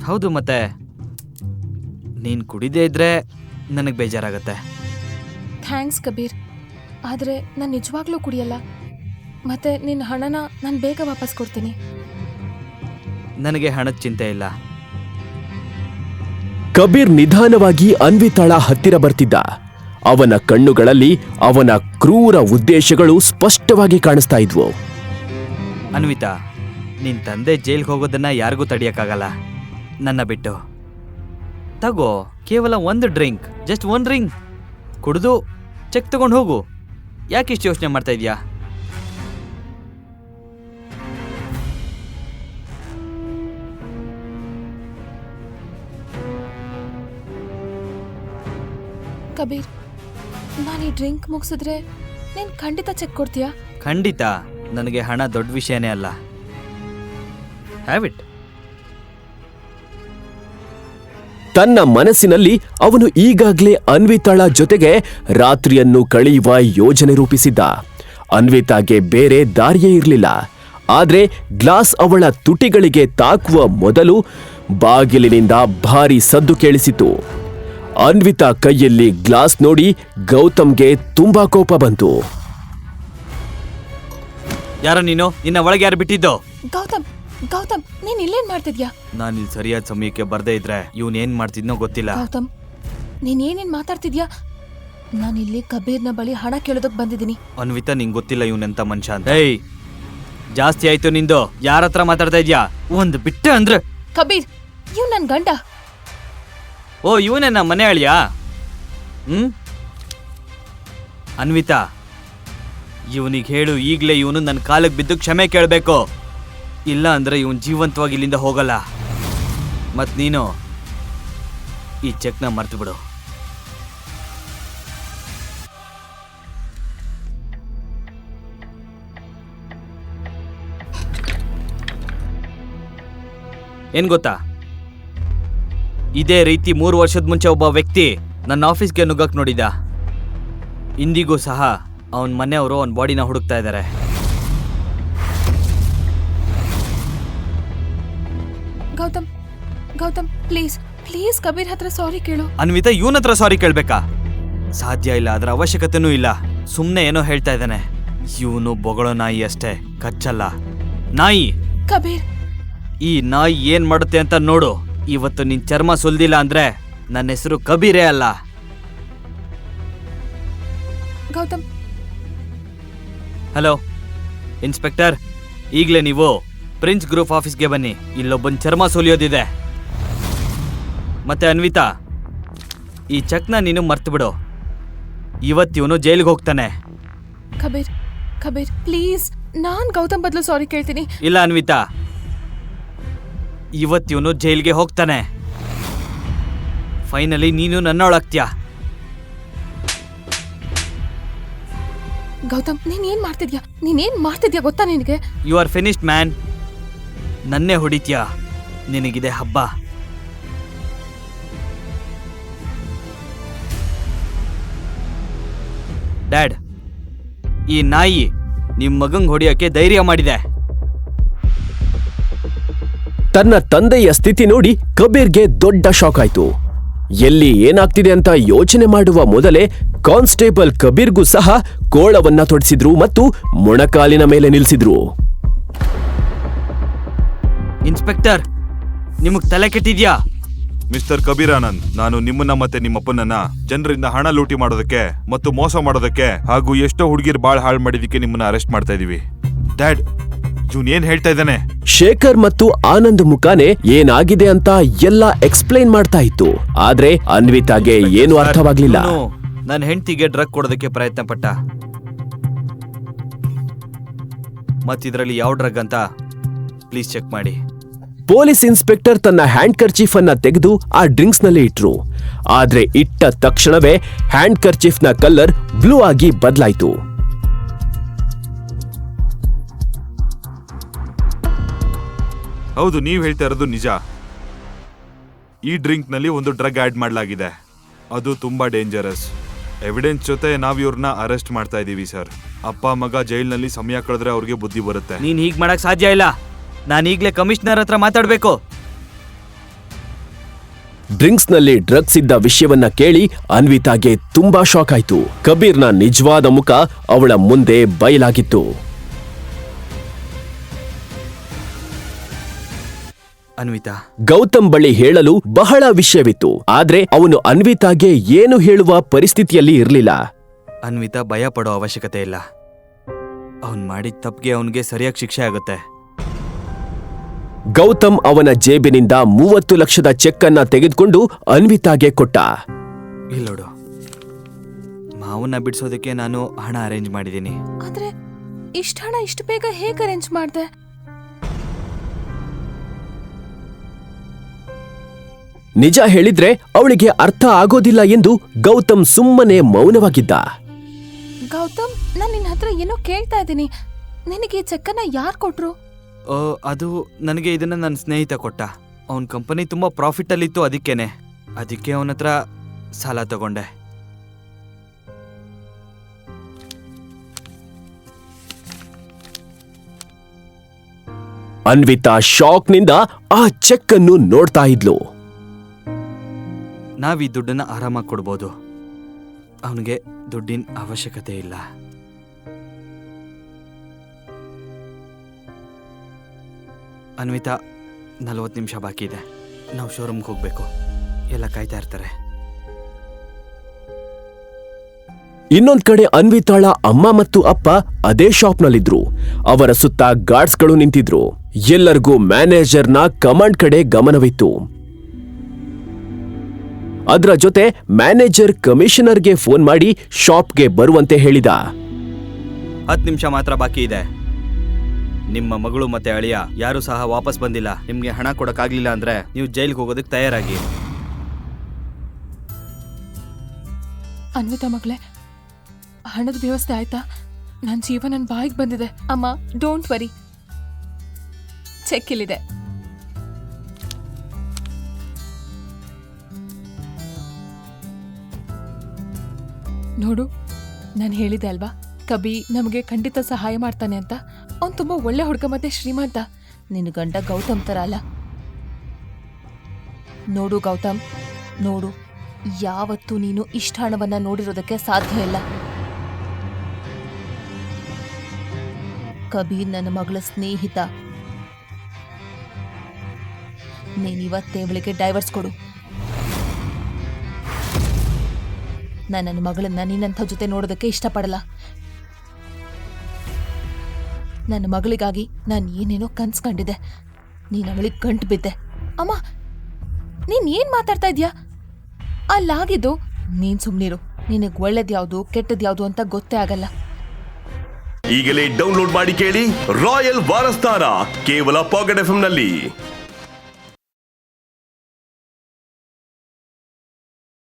ಹೌದು, ಮತ್ತೆ ನೀನ್ ಕುಡಿದೇ ಇದ್ರೆ ನನಗೆ ಬೇಜಾರಾಗತ್ತೆ. ಥ್ಯಾಂಕ್ಸ್ ಕಬೀರ್, ಆದರೆ ನಾನು ನಿಜವಾಗ್ಲೂ ಕುಡಿಯಲ್ಲ. ಮತ್ತೆ ನಿನ್ನ ಹಣನ ನಾನು ಬೇಗ ವಾಪಸ್ ಕೊಡ್ತೀನಿ. ನನಗೆ ಹಣದ ಚಿಂತೆ ಇಲ್ಲ. ಕಬೀರ್ ನಿಧಾನವಾಗಿ ಅನ್ವಿತಾಳ ಹತ್ತಿರ ಬರ್ತಿದ್ದ. ಅವನ ಕಣ್ಣುಗಳಲ್ಲಿ ಅವನ ಕ್ರೂರ ಉದ್ದೇಶಗಳು ಸ್ಪಷ್ಟವಾಗಿ ಕಾಣಿಸ್ತಾ ಇದ್ವು. ಅನ್ವಿತಾ, ನಿನ್ ತಂದೆ ಜೈಲ್ಗೆ ಹೋಗೋದನ್ನ ಯಾರಿಗೂ ತಡಿಯಕ್ಕಾಗಲ್ಲ, ನನ್ನ ಬಿಟ್ಟು. ತಗೋ, ಕೇವಲ ಒಂದು ಡ್ರಿಂಕ್, ಜಸ್ಟ್ ಒನ್ ಡ್ರಿಂಕ್ ಕುಡಿದು ಚೆಕ್ ತಗೊಂಡು ಹೋಗು. ಯಾಕಿಷ್ಟು ಯೋಚನೆ ಮಾಡ್ತಾ ಇದೀಯಾ? ಕಬೀರ್, ನಾನು ಈ ಡ್ರಿಂಕ್ ಮುಗಿಸಿದ್ರೆ ನೀನು ಖಂಡಿತ ಚೆಕ್ ಕೊಡ್ತೀಯಾ? ಖಂಡಿತ. ನನಗೆ ಹಣ ದೊಡ್ಡ ವಿಷಯನೇ ಅಲ್ಲ. Have it. ತನ್ನ ಮನಸ್ಸಿನಲ್ಲಿ ಅವನು ಈಗಾಗಲೇ ಅನ್ವಿತಾಳ ಜೊತೆಗೆ ರಾತ್ರಿಯನ್ನು ಕಳೆಯುವ ಯೋಜನೆ ರೂಪಿಸಿದ್ದ. ಅನ್ವಿತಾಗೆ ಬೇರೆ ದಾರಿಯೇ ಇರಲಿಲ್ಲ. ಆದ್ರೆ ಗ್ಲಾಸ್ ಅವಳ ತುಟಿಗಳಿಗೆ ತಾಕುವ ಮೊದಲು ಬಾಗಿಲಿನಿಂದ ಭಾರಿ ಸದ್ದು ಕೇಳಿಸಿತು. ಅನ್ವಿತಾ ಕೈಯಲ್ಲಿ ಗ್ಲಾಸ್ ನೋಡಿ ಗೌತಮ್ಗೆ ತುಂಬಾ ಕೋಪ ಬಂತು. ಯಾರ ನೀನು? ನಿನ್ನ ಒಳಗೆ ಯಾರು ಬಿಟ್ಟಿದ್ದು? ಗೌತಮ್, ಗೌತಮ್, ನೀನ್ ಇಲ್ಲೇನ್ ಮಾಡ್ತಿದ್ಯಾ? ನಾನು ಇಲ್ಲಿ ಸರಿಯಾದ ಸಮಯಕ್ಕೆ ಬರ್ದೇ ಇದ್ರೆ ಇವನ್ ಏನ್ ಮಾಡ್ತಿದ್ನೋ ಗೊತ್ತಿಲ್ಲ. ಗೌತಮ್, ನೀನ್ ಏನೇನ್ ಮಾತಾಡ್ತಿದ್ಯಾ? ನಾನು ಇಲ್ಲಿ ಕಬೀರ್ನ ಬಳಿ ಹಣ ಕೇಳೋದಕ್ ಬಂದಿದ್ದೀನಿ. ಅನ್ವಿತಾ, ನಿಂಗೆ ಗೊತ್ತಿಲ್ಲ ಇವನೆಂತ ಮನುಷ್ಯ ಅಂತ. ಏಯ್, ಜಾಸ್ತಿ ಆಯ್ತು ನಿಂದು. ಯಾರ ಹತ್ರ ಮಾತಾಡ್ತಾ ಇದ್ಯಾ? ಒಂದು ಬಿಟ್ಟೆ ಅಂದ್ರೆ. ಕಬೀರ್, ಇವ್ ನನ್ ಗಂಡ. ಓ, ಇವನೇ ನಮ್ಮ ಮನೆ ಅಳಿಯಾ? ಅನ್ವಿತಾ, ಇವನಿಗೆ ಹೇಳು ಈಗಲೇ ಇವನು ನನ್ನ ಕಾಲಕ್ಕೆ ಬಿದ್ದು ಕ್ಷಮೆ ಕೇಳಬೇಕು. ಇಲ್ಲ ಅಂದ್ರೆ ಇವನ್ ಜೀವಂತವಾಗಿ ಇಲ್ಲಿಂದ ಹೋಗಲ್ಲ. ಮತ್ ನೀನು ಈ ಚೆಕ್ನ ಮರ್ತು ಬಿಡು. ಏನ್ ಗೊತ್ತಾ, ಇದೇ ರೀತಿ 3 ವರ್ಷದ ಮುಂಚೆ ಒಬ್ಬ ವ್ಯಕ್ತಿ ನನ್ನ ಆಫೀಸ್ಗೆ ನುಗ್ಗಕ್ ನೋಡಿದ್ದ. ಇಂದಿಗೂ ಸಹ ಅವನ ಮನೆಯವರು ಅವನ ಬಾಡಿನ ಹುಡುಕ್ತಾ ಇದ್ದಾರೆ. ಗೌತಮ್, ಗೌತಮ್, ಪ್ಲೀಸ್ ಪ್ಲೀಸ್ ಕಬೀರ್ ಹತ್ರ ಸಾರಿ ಕೇಳು. ಅನ್ವಿತಾ, ಇವನ ಹತ್ರ ಸಾರಿ ಕೇಳ್ಬೇಕಾ? ಸಾಧ್ಯ ಇಲ್ಲ, ಅದರ ಅವಶ್ಯಕತೆನೂ ಇಲ್ಲ. ಸುಮ್ಮನೆ ಏನೋ ಹೇಳ್ತಾ ಇದ್ದಾನೆ. ಇವನು ಬೊಗಳೋ ನಾಯಿ ಅಷ್ಟೇ, ಕಚ್ಚಲ್ಲ. ನಾಯಿ. ಕಬೀರ್, ಈ ನಾಯಿ ಏನ್ ಮಾಡುತ್ತೆ ಅಂತ ನೋಡು. ಇವತ್ತು ನಿನ್ ಚರ್ಮ ಸುಲ್ದಿಲ್ಲ ಅಂದ್ರೆ ನನ್ನ ಹೆಸರು ಕಬೀರೇ ಅಲ್ಲ. ಗೌತಮ್. ಹಲೋ ಇನ್ಸ್ಪೆಕ್ಟರ್, ಈಗಲೇ ನೀವು ಪ್ರಿನ್ಸ್ ಗ್ರೂಪ್ ಆಫೀಸ್ಗೆ ಬನ್ನಿ. ಇಲ್ಲೊಬ್ಬನ್ ಚರ್ಮ ಸುಲಿಯೋದಿದೆ. ಮತ್ತೆ ಅನ್ವಿತಾ, ಈ ಚೆಕ್ನ ನೀನು ಮರ್ತು ಬಿಡು. ಇವತ್ತಿವನು ಜೈಲಿಗೆ ಹೋಗ್ತಾನೆ. ಕಬೀರ್, ಕಬೀರ್, ಪ್ಲೀಸ್, ನಾನ್ ಗೌತಮ್ ಬದಲು ಸಾರಿ ಕೇಳ್ತೀನಿ. ಇಲ್ಲ ಅನ್ವಿತಾ, ಇವತ್ತಿವನು ಜೈಲ್ಗೆ ಹೋಗ್ತಾನೆ. ಫೈನಲಿ ನೀನು ನನ್ನೊಳಗ್ತೀಯಾ. ಗೌತಮ್, ನೀನೇನ್ ಮಾಡ್ತಿದ್ಯಾ ಗೊತ್ತಾ ನಿನಗೆ? You are finished man. ನನ್ನೇ ಹೊಡಿತೀಯಾ? ನಿನಗಿದೆ ಹಬ್ಬ. ಡ್ಯಾಡ್, ಈ ನಾಯಿ ನಿಮ್ ಮಗಂಗ್ ಹೊಡಿಯೋಕೆ ಧೈರ್ಯ ಮಾಡಿದೆ. ತನ್ನ ತಂದೆಯ ಸ್ಥಿತಿ ನೋಡಿ ಕಬೀರ್ಗೆ ದೊಡ್ಡ ಶಾಕ್ ಆಯ್ತು. ಎಲ್ಲಿ ಏನಾಗ್ತಿದೆ ಅಂತ ಯೋಚನೆ ಮಾಡುವ ಮೊದಲೇ ಕಾನ್ಸ್ಟೇಬಲ್ ಕಬೀರ್ಗೂ ಸಹ ಕೋಳವನ್ನ ತೊಡಿಸಿದ್ರು ಮತ್ತು ಮೊಣಕಾಲಿನ ಮೇಲೆ ನಿಲ್ಲಿಸಿದ್ರು. ಇನ್ಸ್ಪೆಕ್ಟರ್, ನಿಮಗ್ ತಲೆ ಕೆಟ್ಟಿದ್ಯಾ? ಮಿಸ್ಟರ್ ಕಬೀರ್ ಆನಂದ್, ನಾನು ನಿಮ್ಮನ್ನ ಮತ್ತೆ ನಿಮ್ಮಪ್ಪನನ್ನ ಜನರಿಂದ ಹಣ ಲೂಟಿ ಮಾಡೋದಕ್ಕೆ ಮತ್ತು ಮೋಸ ಮಾಡೋದಕ್ಕೆ ಹಾಗೂ ಎಷ್ಟೋ ಹುಡುಗಿರ್ ಬಾಳ್ ಹಾಳು ಮಾಡಿದಕ್ಕೆ ನಿಮ್ಮನ್ನ ಅರೆಸ್ಟ್ ಮಾಡ್ತಾ ಇದೀವಿ. ಡ್ಯಾಡ್, ಇವನ್ ಏನ್ ಹೇಳ್ತಾ ಇದ್ದಾನೆ? ಶೇಖರ್ ಮತ್ತು ಆನಂದ್ ಮುಖಾನೆ ಏನಾಗಿದೆ ಅಂತ ಎಲ್ಲ ಎಕ್ಸ್ಪ್ಲೈನ್ ಮಾಡ್ತಾ ಇತ್ತು. ಆದ್ರೆ ಅನ್ವಿತಾಗೆ ಏನು ಅರ್ಥವಾಗ್ಲಿಲ್ಲ. ನನ್ನ ಹೆಂಡತಿಗೆ ಡ್ರಗ್ ಕೊಡೋದಕ್ಕೆ ಪ್ರಯತ್ನ ಪಟ್ಟ. ಮತ್ತಿದ್ರಲ್ಲಿ ಯಾವ ಡ್ರಗ್ ಅಂತ ಪ್ಲೀಸ್ ಚೆಕ್ ಮಾಡಿ. ಪೊಲೀಸ್ ಇನ್ಸ್ಪೆಕ್ಟರ್ ತನ್ನ ಹ್ಯಾಂಡ್ ಕರ್ಚೀಫ್ ಅನ್ನ ತೆಗೆದು ಆ ಡ್ರಿಂಕ್ಸ್ ನಲ್ಲಿ ಇಟ್ರು. ಆದ್ರೆ ಇಟ್ಟ ತಕ್ಷಣವೇ ಹ್ಯಾಂಡ್ ಕರ್ಚೀಫ್ ನ ಕಲರ್ ಬ್ಲೂ ಆಗಿ ಬದಲಾಯಿತು. ಹೌದು, ನೀವ್ ಹೇಳ್ತಾ ಇರೋದು ನಿಜ. ಈ ಡ್ರಿಂಕ್ ನಲ್ಲಿ ಒಂದು ಡ್ರಗ್ ಆಡ್ ಮಾಡಲಾಗಿದೆ. ಅದು ತುಂಬಾ ಡೇಂಜರಸ್. ಎವಿಡೆನ್ಸ್ ಜೊತೆ ನಾವ್ ಇವ್ರನ್ನ ಅರೆಸ್ಟ್ ಮಾಡ್ತಾ ಇದೀವಿ ಸರ್. ಅಪ್ಪ ಮಗ ಜೈಲ್ನಲ್ಲಿ ಸಮಯ ಕಳೆದ್ರೆ ಅವ್ರಿಗೆ ಬುದ್ಧಿ ಬರುತ್ತೆ. ನೀನ್ ಹೀಗ್ ಮಾಡಕ್ ಸಾಧ್ಯ ಇಲ್ಲ. ನಾನು ಈಗ್ಲೇ ಕಮಿಷನರ್ ಹತ್ರ ಮಾತಾಡ್ಬೇಕು. ಡ್ರಿಂಕ್ಸ್ನಲ್ಲಿ ಡ್ರಗ್ಸ್ ಇದ್ದ ವಿಷಯವನ್ನ ಕೇಳಿ ಅನ್ವಿತಾಗೆ ತುಂಬಾ ಶಾಕ್ ಆಯ್ತು. ಕಬೀರ್ನ ನಿಜವಾದ ಮುಖ ಅವಳ ಮುಂದೆ ಬಯಲಾಗಿತ್ತು. ಅನ್ವಿತಾ, ಗೌತಮ್ ಬಳಿ ಹೇಳಲು ಬಹಳ ವಿಷಯವಿತ್ತು, ಆದ್ರೆ ಅವನು ಅನ್ವಿತಾಗೆ ಏನು ಹೇಳುವ ಪರಿಸ್ಥಿತಿಯಲ್ಲಿ ಇರಲಿಲ್ಲ. ಅನ್ವಿತಾ ಭಯ ಪಡೋ ಅವಶ್ಯಕತೆ ಇಲ್ಲ. ಅವನ್ ಮಾಡಿದ ತಪ್ಪಿಗೆ ಅವನಿಗೆ ಸರಿಯಾಗಿ ಶಿಕ್ಷೆ ಆಗುತ್ತೆ. ಗೌತಮ್ ಅವನ ಜೇಬಿನಿಂದ 30 ಲಕ್ಷದ ಚೆಕ್ ಅನ್ನ ತೆಗೆದುಕೊಂಡು ಅನ್ವಿತಾಗೆ ಕೊಟ್ಟ. ಇಲ್ಲೋಡು, ಮಾವನ್ನ ಬಿಡಿಸೋದಕ್ಕೆ ನಾನು ಹಣ ಅರೇಂಜ್ ಮಾಡಿದ್ದೀನಿ. ಆದ್ರೆ ಇಷ್ಟ ಹಣ ಇಷ್ಟು ಬೇಗ ಹೇಗೆ ಅರೇಂಜ್ ಮಾಡ್ದೆ? ನಿಜ ಹೇಳಿದ್ರೆ ಅವಳಿಗೆ ಅರ್ಥ ಆಗೋದಿಲ್ಲ ಎಂದು ಗೌತಮ್ ಸುಮ್ಮನೆ ಮೌನವಾಗಿದ್ದ. ಗೌತಮ್, ನಾನು ನಿನ್ನ ಹತ್ರ ಏನೋ ಕೇಳ್ತಾ ಇದ್ದೀನಿ. ನಿನಗೆ ಈ ಚೆಕ್ಕನ್ನ ಯಾರು ಕೊಟ್ರು? ಅದು ನನಗೆ ಇದನ್ನ ನನ್ನ ಸ್ನೇಹಿತ ಕೊಟ್ಟ. ಅವನ ಕಂಪನಿ ತುಂಬಾ ಪ್ರಾಫಿಟ್ ಅಲ್ಲಿತ್ತು, ಅದಕ್ಕೆ ಅವನ ಹತ್ರ ಸಾಲ ತಗೊಂಡೆ. ಅನ್ವಿತಾ ಶಾಕ್ನಿಂದ ಆ ಚೆಕ್ ಅನ್ನು ನೋಡ್ತಾ ಇದ್ಲು. ನಾವ್ ಈ ದುಡ್ಡನ್ನ ಆರಾಮಾಗಿ ಕೊಡ್ಬೋದು. ಅವನಿಗೆ ದುಡ್ಡಿನ ಅವಶ್ಯಕತೆ ಇಲ್ಲ. ಅನ್ವಿತಾ, 40 ನಿಮಿಷ ಬಾಕಿ ಇದೆ. ನಾವು ಶೋರೂಮ್ಗೆ ಹೋಗ್ಬೇಕು. ಎಲ್ಲ ಕಾಯ್ತಾ ಇರ್ತಾರೆ. ಇನ್ನೊಂದ್ ಕಡೆ ಅನ್ವಿತಾಳ ಅಮ್ಮ ಮತ್ತು ಅಪ್ಪ ಅದೇ ಶಾಪ್ನಲ್ಲಿದ್ರು. ಅವರ ಸುತ್ತ ಗಾರ್ಡ್ಸ್ಗಳು ನಿಂತಿದ್ರು. ಎಲ್ಲರಿಗೂ ಮ್ಯಾನೇಜರ್ನ ಕಮಾಂಡ್ ಕಡೆ ಗಮನವಿತ್ತು. ಅದರ ಜೊತೆ ಮ್ಯಾನೇಜರ್ ಕಮಿಷನರ್ಗೆ ಫೋನ್ ಮಾಡಿ ಶಾಪ್ಗೆ ಬರುವಂತೆ ಹೇಳಿದ. 10 ನಿಮಿಷ ಮಾತ್ರ ಬಾಕಿ ಇದೆ. ನಿಮ್ಮ ಮಗಳು ಮತ್ತೆ ಅಳಿಯ ಯಾರು ಸಹ ವಾಪಸ್ ಬಂದಿಲ್ಲ. ನಿಮ್ಗೆ ಹಣ ಕೊಡಕ್ಕಾಗ್ಲಿಲ್ಲ ಅಂದ್ರೆ ನೀವು ಜೈಲ್ಗೆ ಹೋಗೋದಕ್ಕೆ ತಯಾರಾಗಿ. ಅನ್ವಿತಾ ಮಗಳೇ, ಹಣದ ವ್ಯವಸ್ಥೆ ಆಯ್ತಾ? ನನ್ನ ಜೀವ ನನ್ನ ಬಾಯಿಗೆ ಬಂದಿದೆ. ಅಮ್ಮ, ಡೋಂಟ್ ವರಿ, ಚೆಕ್ ಇಲ್ಲಿದೆ. ನೋಡು, ನಾನು ಹೇಳಿದೆ ಅಲ್ವಾ, ಕಬಿ ನಮಗೆ ಖಂಡಿತ ಸಹಾಯ ಮಾಡ್ತಾನೆ ಅಂತ. ಅವ್ನು ತುಂಬಾ ಒಳ್ಳೆ ಹುಡುಗ ಮತ್ತೆ ಶ್ರೀಮಂತ. ನಿನ್ನ ಗಂಡ ಗೌತಮ್ ತರ ಅಲ್ಲ. ನೋಡು ಗೌತಮ್, ನೋಡು, ಯಾವತ್ತೂ ನೀನು ಇಷ್ಟ ಹಣವನ್ನ ನೋಡಿರೋದಕ್ಕೆ ಸಾಧ್ಯ ಇಲ್ಲ. ಕಬೀರ್ ನನ್ನ ಮಗಳ ಸ್ನೇಹಿತ. ನೀನಿವತ್ತೇ ಅವಳಿಗೆ ಡೈವರ್ಸ್ ಕೊಡು. ನಾನು ನನ್ನ ಮಗಳನ್ನ ನಿನ್ನಂಥ ಜೊತೆ ನೋಡೋದಕ್ಕೆ ಇಷ್ಟಪಡಲ್ಲ. ನನ್ನ ಮಗಳಿಗಾಗಿ ನಾನು ಏನೇನೋ ಕನ್ಸ್ ಕಂಡಿದ್ದೆ. ನೀನು ಅವಳಿಗೆ ಗಂಟು ಬಿದ್ದೆ. ಅಮ್ಮ, ನೀನ್ ಏನ್ ಮಾತಾಡ್ತಾ ಇದ್ಯಾ? ಅಲ್ಲಾಗಿದ್ದು ನೀನ್ ಸುಮ್ನಿರು. ನಿನಗೆ ಒಳ್ಳೇದ್ಯಾವ್ದು ಕೆಟ್ಟದ್ಯಾವ್ದು ಅಂತ ಗೊತ್ತೇ ಆಗಲ್ಲ. ಈಗಲೇ ಡೌನ್ಲೋಡ್ ಮಾಡಿ ಕೇಳಿ ರಾಯಲ್ ವಾರಸ್ತಾರ ಕೇವಲ ಪಾಕೆಟ್ FM ನಲ್ಲಿ.